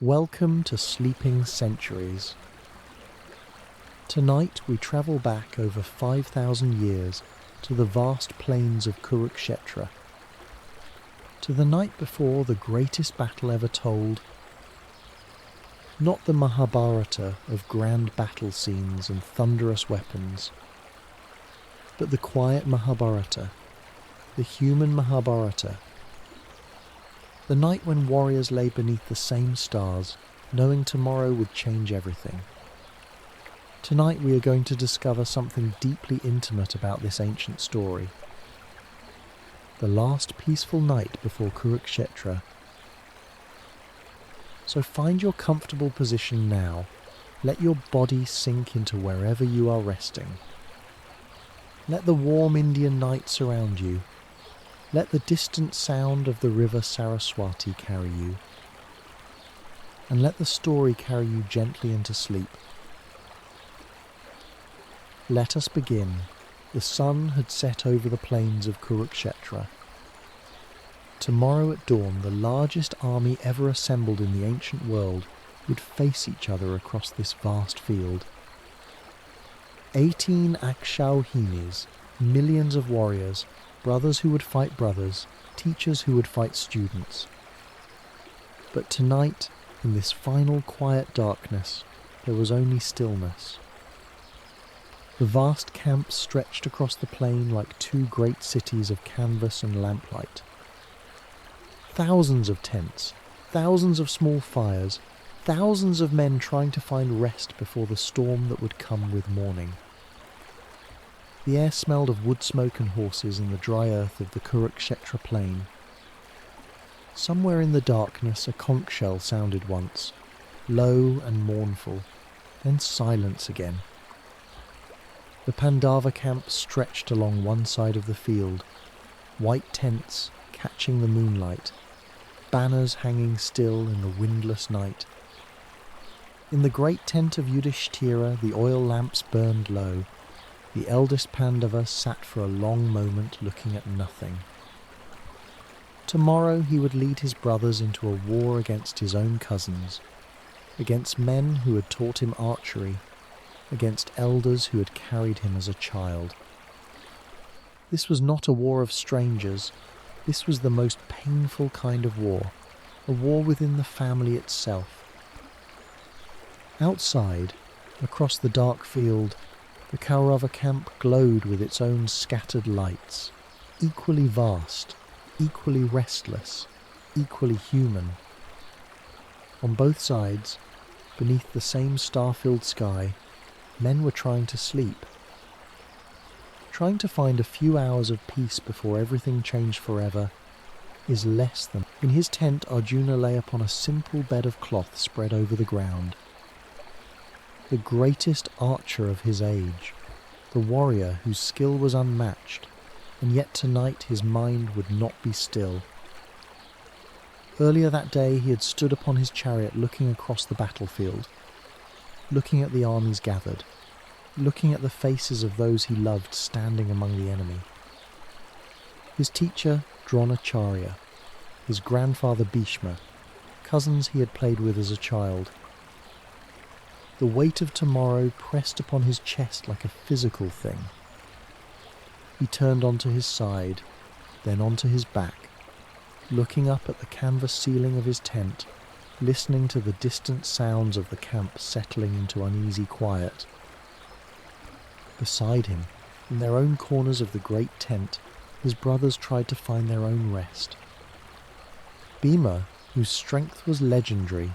Welcome to Sleeping Centuries. Tonight we travel back over 5,000 years to the vast plains of Kurukshetra, to the night before the greatest battle ever told. Not the Mahabharata of grand battle scenes and thunderous weapons, but the quiet Mahabharata, the human Mahabharata. The night when warriors lay beneath the same stars, knowing tomorrow would change everything. Tonight we are going to discover something deeply intimate about this ancient story. The last peaceful night before Kurukshetra. So find your comfortable position now. Let your body sink into wherever you are resting. Let the warm Indian night surround you. Let the distant sound of the river Saraswati carry you. And let the story carry you gently into sleep. Let us begin. The sun had set over the plains of Kurukshetra. Tomorrow at dawn, the largest army ever assembled in the ancient world would face each other across this vast field. 18 Akshauhinis, millions of warriors, brothers who would fight brothers, teachers who would fight students. But tonight, in this final quiet darkness, there was only stillness. The vast camps stretched across the plain like two great cities of canvas and lamplight. Thousands of tents, thousands of small fires, thousands of men trying to find rest before the storm that would come with morning. The air smelled of wood smoke and horses in the dry earth of the Kurukshetra plain. Somewhere in the darkness a conch shell sounded once, low and mournful, then silence again. The Pandava camp stretched along one side of the field, white tents catching the moonlight, banners hanging still in the windless night. In the great tent of Yudhishthira the oil lamps burned low. The eldest Pandava sat for a long moment looking at nothing. Tomorrow he would lead his brothers into a war against his own cousins, against men who had taught him archery, against elders who had carried him as a child. This was not a war of strangers. This was the most painful kind of war, a war within the family itself. Outside, across the dark field, the Kaurava camp glowed with its own scattered lights, equally vast, equally restless, equally human. On both sides, beneath the same star-filled sky, men were trying to sleep, trying to find a few hours of peace before everything changed forever is less than. In his tent, Arjuna lay upon a simple bed of cloth spread over the ground. The greatest archer of his age, the warrior whose skill was unmatched, and yet tonight his mind would not be still. Earlier that day he had stood upon his chariot looking across the battlefield, looking at the armies gathered, looking at the faces of those he loved standing among the enemy. His teacher, Dronacharya, his grandfather Bhishma, cousins he had played with as a child. The weight of tomorrow pressed upon his chest like a physical thing. He turned onto his side, then onto his back, looking up at the canvas ceiling of his tent, listening to the distant sounds of the camp settling into uneasy quiet. Beside him, in their own corners of the great tent, his brothers tried to find their own rest. Bhima, whose strength was legendary,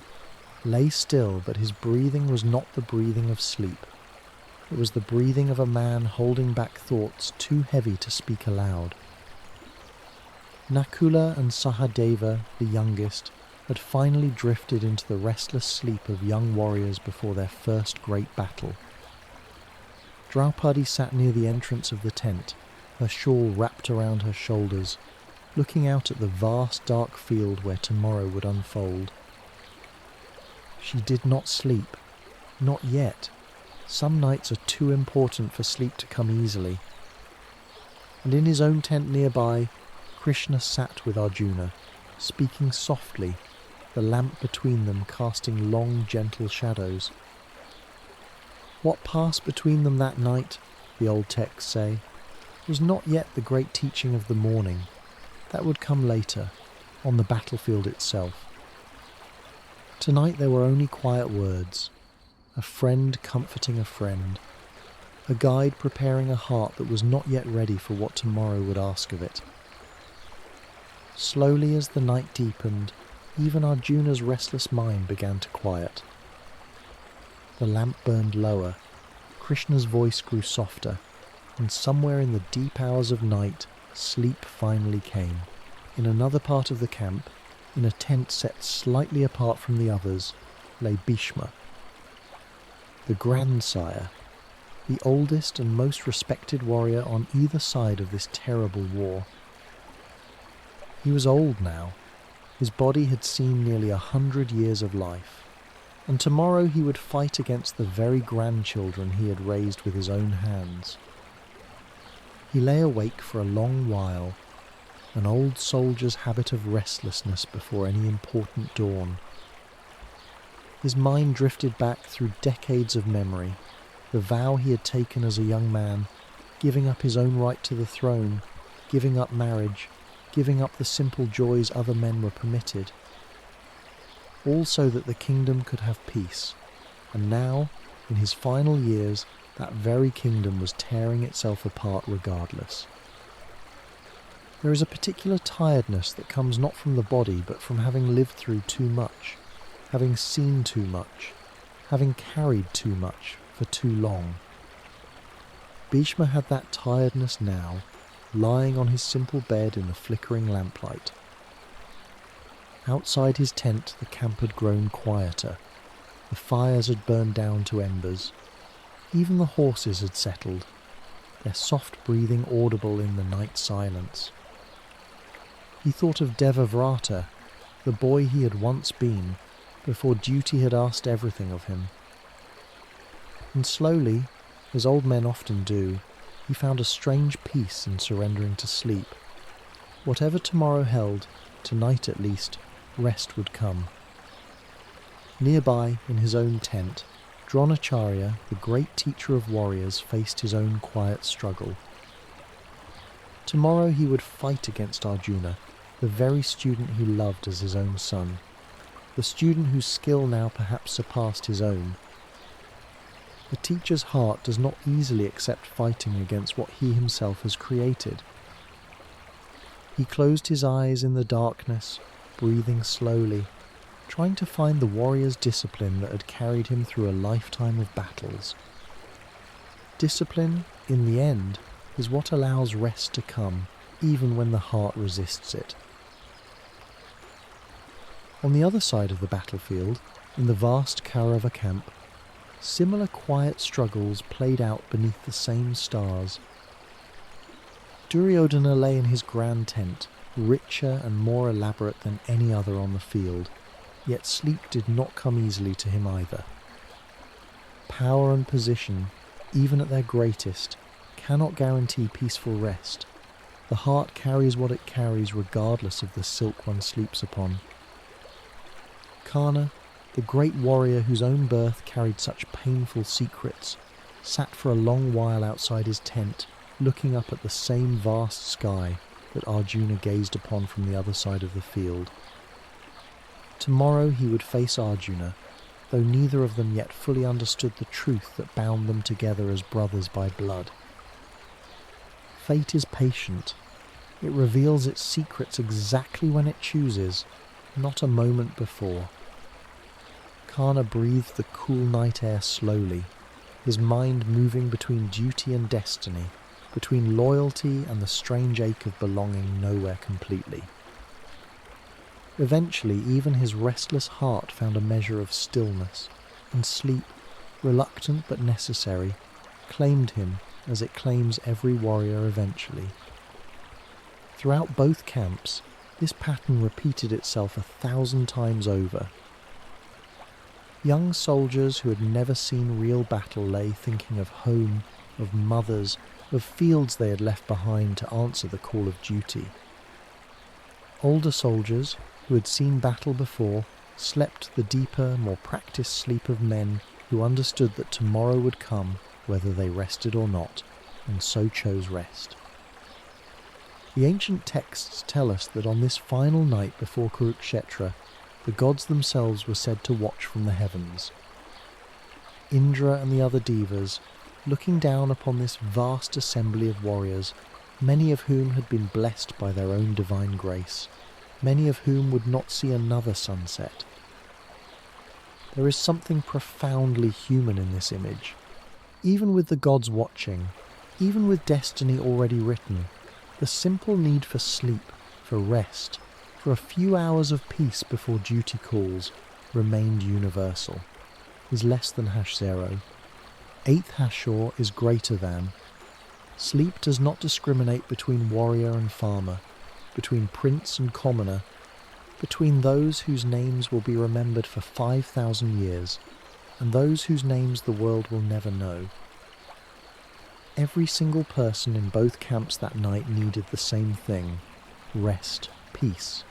lay still, but his breathing was not the breathing of sleep. It was the breathing of a man holding back thoughts too heavy to speak aloud. Nakula and Sahadeva, the youngest, had finally drifted into the restless sleep of young warriors before their first great battle. Draupadi sat near the entrance of the tent, her shawl wrapped around her shoulders, looking out at the vast dark field where tomorrow would unfold. She did not sleep. Not yet. Some nights are too important for sleep to come easily. And in his own tent nearby, Krishna sat with Arjuna, speaking softly, the lamp between them casting long, gentle shadows. What passed between them that night, the old texts say, was not yet the great teaching of the morning. That would come later, on the battlefield itself. Tonight there were only quiet words, a friend comforting a friend, a guide preparing a heart that was not yet ready for what tomorrow would ask of it. Slowly as the night deepened, even Arjuna's restless mind began to quiet. The lamp burned lower, Krishna's voice grew softer, and somewhere in the deep hours of night, sleep finally came. In another part of the camp, in a tent set slightly apart from the others, lay Bhishma, the grandsire, the oldest and most respected warrior on either side of this terrible war. He was old now. His body had seen nearly 100 years of life, and tomorrow he would fight against the very grandchildren he had raised with his own hands. He lay awake for a long while, an old soldier's habit of restlessness before any important dawn. His mind drifted back through decades of memory, the vow he had taken as a young man, giving up his own right to the throne, giving up marriage, giving up the simple joys other men were permitted, all so that the kingdom could have peace. And now, in his final years, that very kingdom was tearing itself apart regardless. There is a particular tiredness that comes not from the body but from having lived through too much, having seen too much, having carried too much for too long. Bhishma had that tiredness now, lying on his simple bed in the flickering lamplight. Outside his tent the camp had grown quieter. The fires had burned down to embers. Even the horses had settled, their soft breathing audible in the night silence. He thought of Devavrata, the boy he had once been, before duty had asked everything of him. And slowly, as old men often do, he found a strange peace in surrendering to sleep. Whatever tomorrow held, tonight at least, rest would come. Nearby, in his own tent, Dronacharya, the great teacher of warriors, faced his own quiet struggle. Tomorrow he would fight against Arjuna, the very student he loved as his own son, the student whose skill now perhaps surpassed his own. The teacher's heart does not easily accept fighting against what he himself has created. He closed his eyes in the darkness, breathing slowly, trying to find the warrior's discipline that had carried him through a lifetime of battles. Discipline, in the end, is what allows rest to come, even when the heart resists it. On the other side of the battlefield, in the vast Kaurava camp, similar quiet struggles played out beneath the same stars. Duryodhana lay in his grand tent, richer and more elaborate than any other on the field, yet sleep did not come easily to him either. Power and position, even at their greatest, cannot guarantee peaceful rest. The heart carries what it carries regardless of the silk one sleeps upon. Karna, the great warrior whose own birth carried such painful secrets, sat for a long while outside his tent, looking up at the same vast sky that Arjuna gazed upon from the other side of the field. Tomorrow he would face Arjuna, though neither of them yet fully understood the truth that bound them together as brothers by blood. Fate is patient. It reveals its secrets exactly when it chooses, not a moment before. Karna breathed the cool night air slowly, his mind moving between duty and destiny, between loyalty and the strange ache of belonging nowhere completely. Eventually, even his restless heart found a measure of stillness, and sleep, reluctant but necessary, claimed him as it claims every warrior eventually. Throughout both camps, this pattern repeated itself 1,000 times over. Young soldiers who had never seen real battle lay thinking of home, of mothers, of fields they had left behind to answer the call of duty. Older soldiers, who had seen battle before, slept the deeper, more practiced sleep of men who understood that tomorrow would come whether they rested or not, and so chose rest. The ancient texts tell us that on this final night before Kurukshetra, the gods themselves were said to watch from the heavens. Indra and the other devas, looking down upon this vast assembly of warriors, many of whom had been blessed by their own divine grace, many of whom would not see another sunset. There is something profoundly human in this image. Even with the gods watching, even with destiny already written, the simple need for sleep, for rest, for a few hours of peace before duty calls, remained universal, is less than #0. Eighth Hashor is greater than. Sleep does not discriminate between warrior and farmer, between prince and commoner, between those whose names will be remembered for 5,000 years, and those whose names the world will never know. Every single person in both camps that night needed the same thing: rest, peace.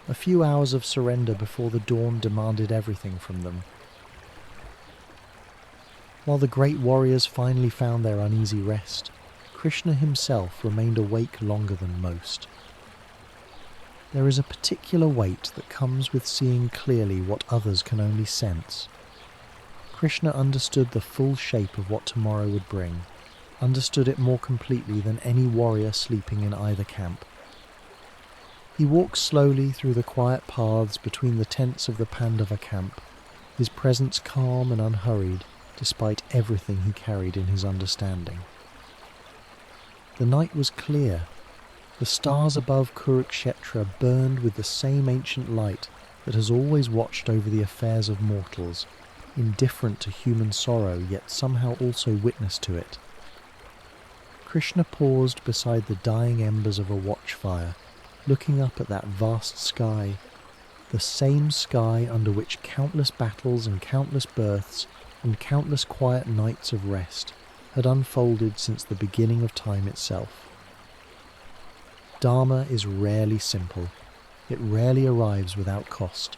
A few hours of surrender before the dawn demanded everything from them. While the great warriors finally found their uneasy rest, Krishna himself remained awake longer than most. There is a particular weight that comes with seeing clearly what others can only sense. Krishna understood the full shape of what tomorrow would bring, understood it more completely than any warrior sleeping in either camp. He walked slowly through the quiet paths between the tents of the Pandava camp, his presence calm and unhurried, despite everything he carried in his understanding. The night was clear. The stars above Kurukshetra burned with the same ancient light that has always watched over the affairs of mortals, indifferent to human sorrow, yet somehow also witness to it. Krishna paused beside the dying embers of a watchfire, looking up at that vast sky, the same sky under which countless battles and countless births and countless quiet nights of rest had unfolded since the beginning of time itself. Dharma is rarely simple. It rarely arrives without cost.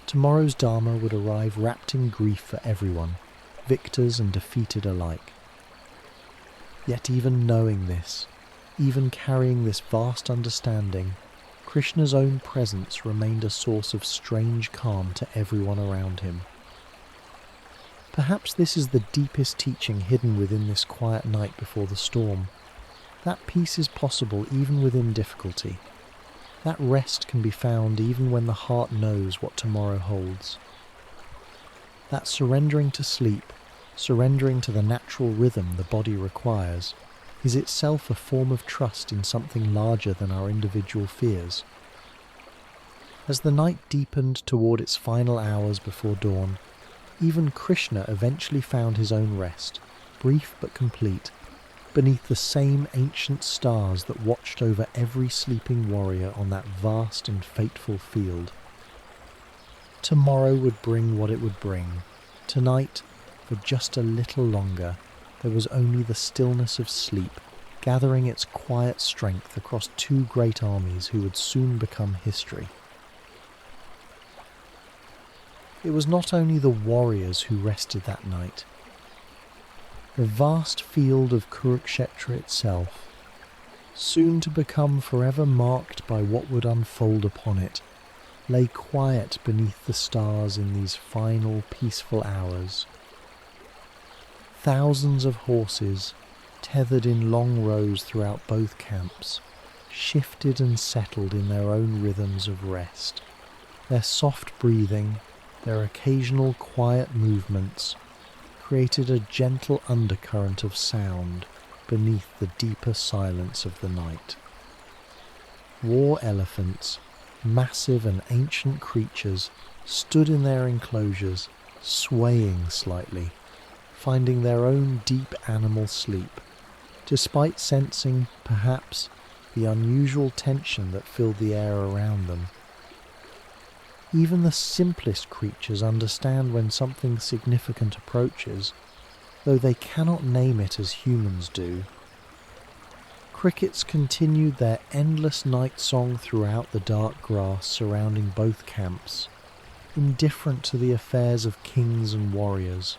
Tomorrow's Dharma would arrive wrapped in grief for everyone, victors and defeated alike. Yet even knowing this, even carrying this vast understanding, Krishna's own presence remained a source of strange calm to everyone around him. Perhaps this is the deepest teaching hidden within this quiet night before the storm. That peace is possible even within difficulty. That rest can be found even when the heart knows what tomorrow holds. That surrendering to sleep, surrendering to the natural rhythm the body requires, is itself a form of trust in something larger than our individual fears. As the night deepened toward its final hours before dawn, even Krishna eventually found his own rest, brief but complete, beneath the same ancient stars that watched over every sleeping warrior on that vast and fateful field. Tomorrow would bring what it would bring. Tonight, for just a little longer, there was only the stillness of sleep, gathering its quiet strength across two great armies who would soon become history. It was not only the warriors who rested that night. The vast field of Kurukshetra itself, soon to become forever marked by what would unfold upon it, lay quiet beneath the stars in these final peaceful hours. Thousands of horses, tethered in long rows throughout both camps, shifted and settled in their own rhythms of rest. Their soft breathing, their occasional quiet movements, created a gentle undercurrent of sound beneath the deeper silence of the night. War elephants, massive and ancient creatures, stood in their enclosures, swaying slightly, finding their own deep animal sleep, despite sensing, perhaps, the unusual tension that filled the air around them. Even the simplest creatures understand when something significant approaches, though they cannot name it as humans do. Crickets continued their endless night song throughout the dark grass surrounding both camps. indifferent to the affairs of kings and warriors,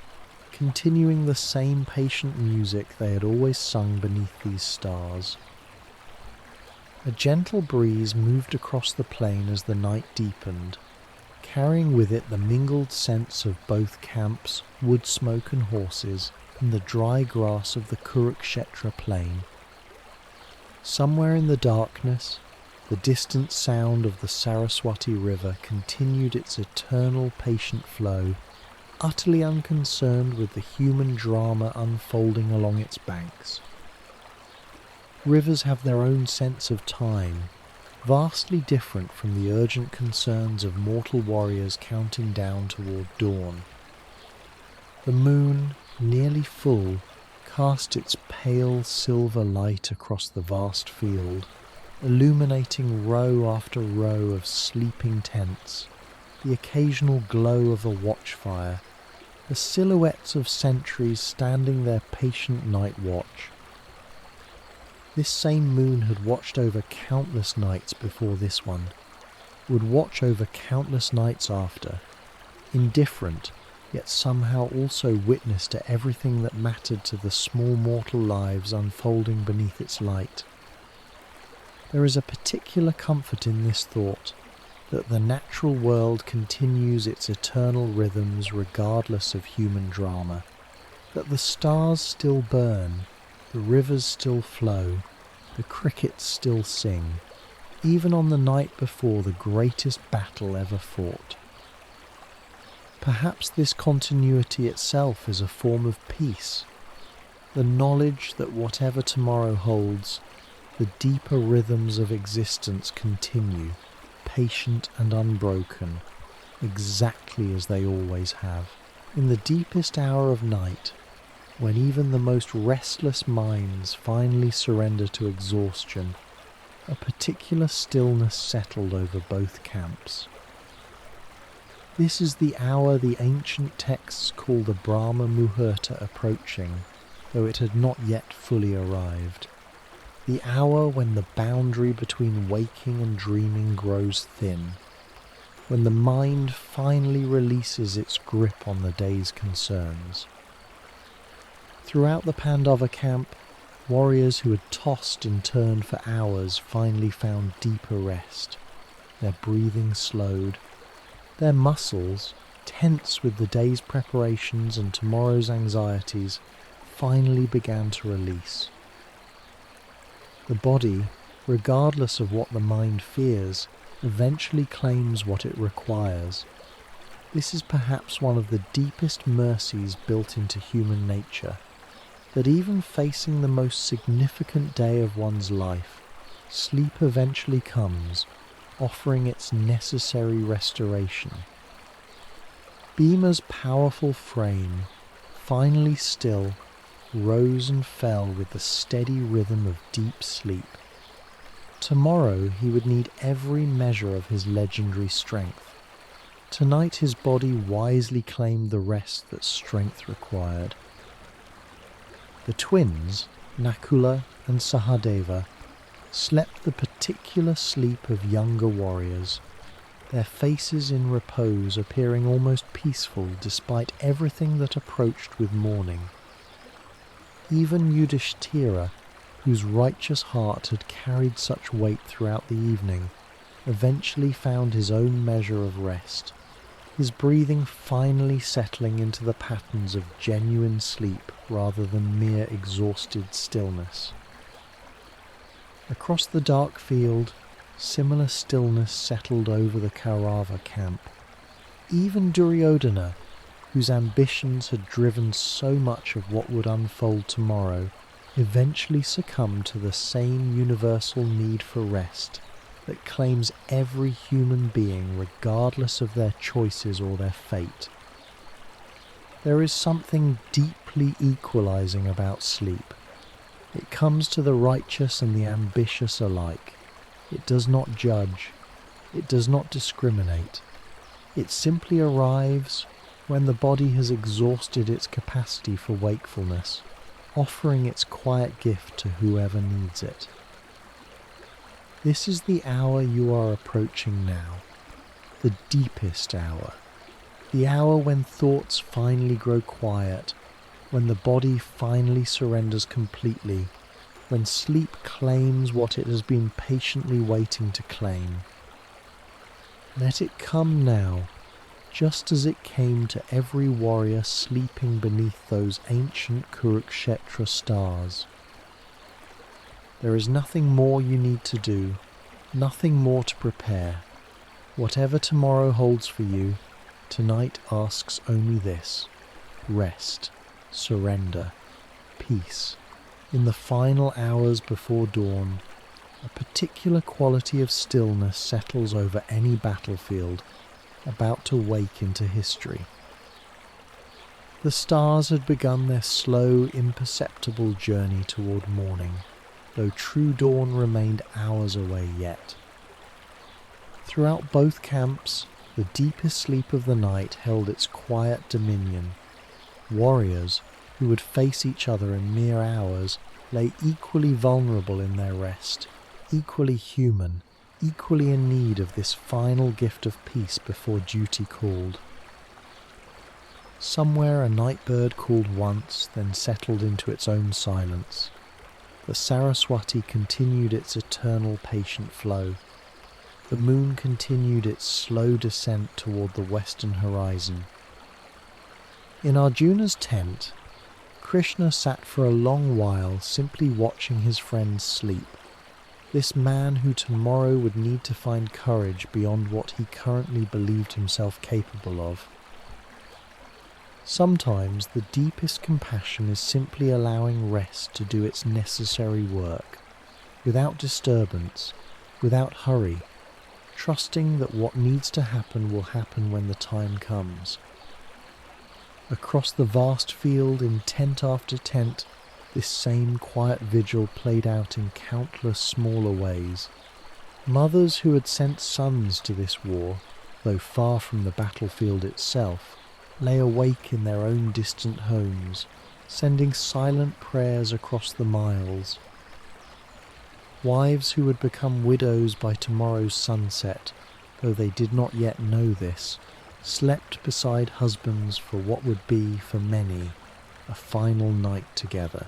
continuing the same patient music they had always sung beneath these stars. A gentle breeze moved across the plain as the night deepened, carrying with it the mingled scents of both camps, wood smoke and horses, and the dry grass of the Kurukshetra plain. Somewhere in the darkness, the distant sound of the Saraswati River continued its eternal patient flow, utterly unconcerned with the human drama unfolding along its banks. Rivers have their own sense of time, vastly different from the urgent concerns of mortal warriors counting down toward dawn. The moon, nearly full, cast its pale silver light across the vast field, illuminating row after row of sleeping tents, the occasional glow of a watchfire, the silhouettes of sentries standing their patient night watch. This same moon had watched over countless nights before this one, would watch over countless nights after, indifferent, yet somehow also witness to everything that mattered to the small mortal lives unfolding beneath its light. There is a particular comfort in this thought, that the natural world continues its eternal rhythms regardless of human drama, that the stars still burn, the rivers still flow, the crickets still sing, even on the night before the greatest battle ever fought. Perhaps this continuity itself is a form of peace, the knowledge that whatever tomorrow holds, the deeper rhythms of existence continue, patient and unbroken, exactly as they always have. In the deepest hour of night, when even the most restless minds finally surrender to exhaustion, a particular stillness settled over both camps. This is the hour the ancient texts call the Brahma Muhurta approaching, though it had not yet fully arrived. The hour when the boundary between waking and dreaming grows thin, when the mind finally releases its grip on the day's concerns. Throughout the Pandava camp, warriors who had tossed and turned for hours finally found deeper rest. Their breathing slowed. Their muscles, tense with the day's preparations and tomorrow's anxieties, finally began to release. The body, regardless of what the mind fears, eventually claims what it requires. This is perhaps one of the deepest mercies built into human nature, that even facing the most significant day of one's life, sleep eventually comes, offering its necessary restoration. Bhima's powerful frame, finally still, rose and fell with the steady rhythm of deep sleep. Tomorrow he would need every measure of his legendary strength. Tonight his body wisely claimed the rest that strength required. The twins, Nakula and Sahadeva, slept the particular sleep of younger warriors, their faces in repose appearing almost peaceful despite everything that approached with morning. Even Yudhishthira, whose righteous heart had carried such weight throughout the evening, eventually found his own measure of rest, his breathing finally settling into the patterns of genuine sleep rather than mere exhausted stillness. Across the dark field, similar stillness settled over the Kaurava camp. Even Duryodhana, whose ambitions had driven so much of what would unfold tomorrow, eventually succumbed to the same universal need for rest that claims every human being regardless of their choices or their fate. There is something deeply equalizing about sleep. It comes to the righteous and the ambitious alike. It does not judge. It does not discriminate. It simply arrives when the body has exhausted its capacity for wakefulness, offering its quiet gift to whoever needs it. This is the hour you are approaching now, the deepest hour, The hour when thoughts finally grow quiet, when the body finally surrenders completely, when sleep claims what it has been patiently waiting to claim. Let it come now, just as it came to every warrior sleeping beneath those ancient Kurukshetra stars. There is nothing more you need to do, nothing more to prepare. Whatever tomorrow holds for you, tonight asks only this: rest, surrender, peace. In the final hours before dawn, a particular quality of stillness settles over any battlefield about to wake into history. The stars had begun their slow, imperceptible journey toward morning, though true dawn remained hours away yet. Throughout both camps, the deepest sleep of the night held its quiet dominion. Warriors, who would face each other in mere hours, lay equally vulnerable in their rest, equally human, equally in need of this final gift of peace before duty called. Somewhere a night bird called once, then settled into its own silence. The Saraswati continued its eternal patient flow. The moon continued its slow descent toward the western horizon. In Arjuna's tent, Krishna sat for a long while simply watching his friends sleep, this man who tomorrow would need to find courage beyond what he currently believed himself capable of. Sometimes the deepest compassion is simply allowing rest to do its necessary work, without disturbance, without hurry, trusting that what needs to happen will happen when the time comes. Across the vast field, in tent after tent, this same quiet vigil played out in countless smaller ways. Mothers who had sent sons to this war, though far from the battlefield itself, lay awake in their own distant homes, sending silent prayers across the miles. Wives who would become widows by tomorrow's sunset, though they did not yet know this, slept beside husbands for what would be, for many, a final night together.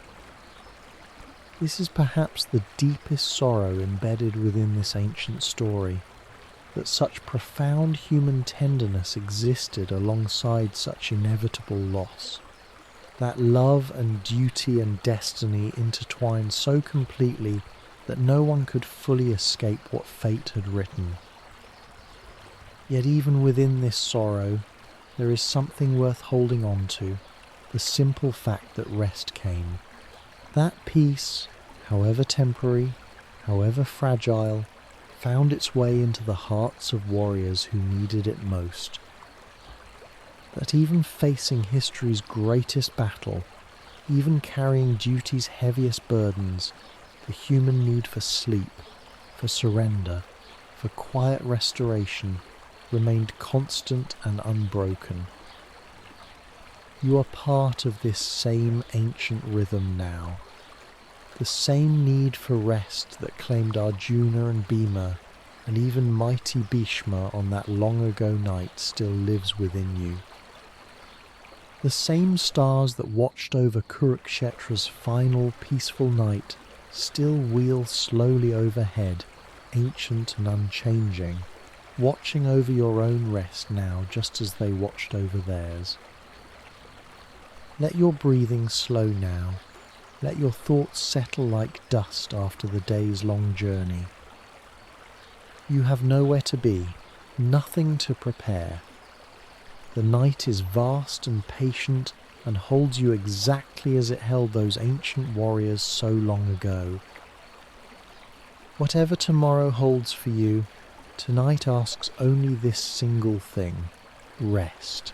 This is perhaps the deepest sorrow embedded within this ancient story, that such profound human tenderness existed alongside such inevitable loss. That love and duty and destiny intertwined so completely that no one could fully escape what fate had written. Yet even within this sorrow, there is something worth holding on to, the simple fact that rest came. That peace, however temporary, however fragile, found its way into the hearts of warriors who needed it most. That even facing history's greatest battle, even carrying duty's heaviest burdens, the human need for sleep, for surrender, for quiet restoration, remained constant and unbroken. You are part of this same ancient rhythm now. The same need for rest that claimed Arjuna and Bhima, and even mighty Bhishma on that long ago night, still lives within you. The same stars that watched over Kurukshetra's final peaceful night still wheel slowly overhead, ancient and unchanging, watching over your own rest now just as they watched over theirs. Let your breathing slow now. Let your thoughts settle like dust after the day's long journey. You have nowhere to be, nothing to prepare. The night is vast and patient and holds you exactly as it held those ancient warriors so long ago. Whatever tomorrow holds for you, tonight asks only this single thing: rest.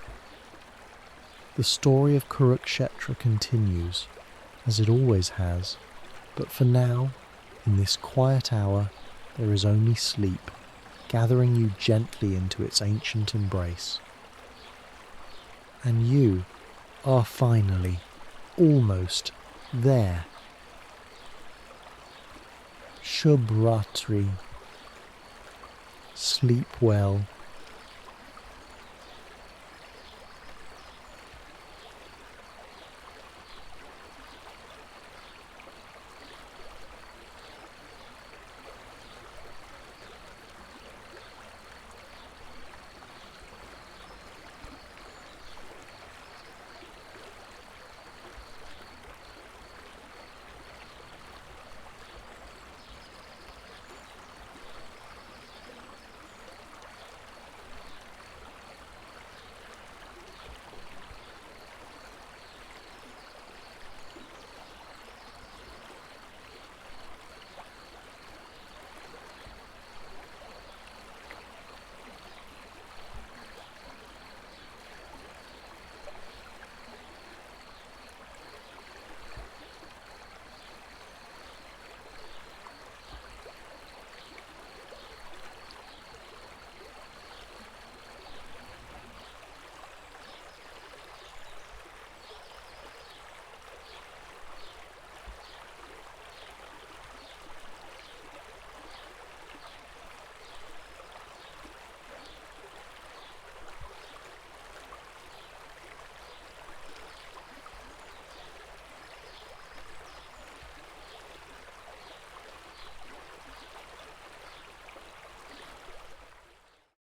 The story of Kurukshetra continues, as it always has, but for now, in this quiet hour, there is only sleep, gathering you gently into its ancient embrace. And you are finally, almost, there. Shubh Ratri. Sleep well.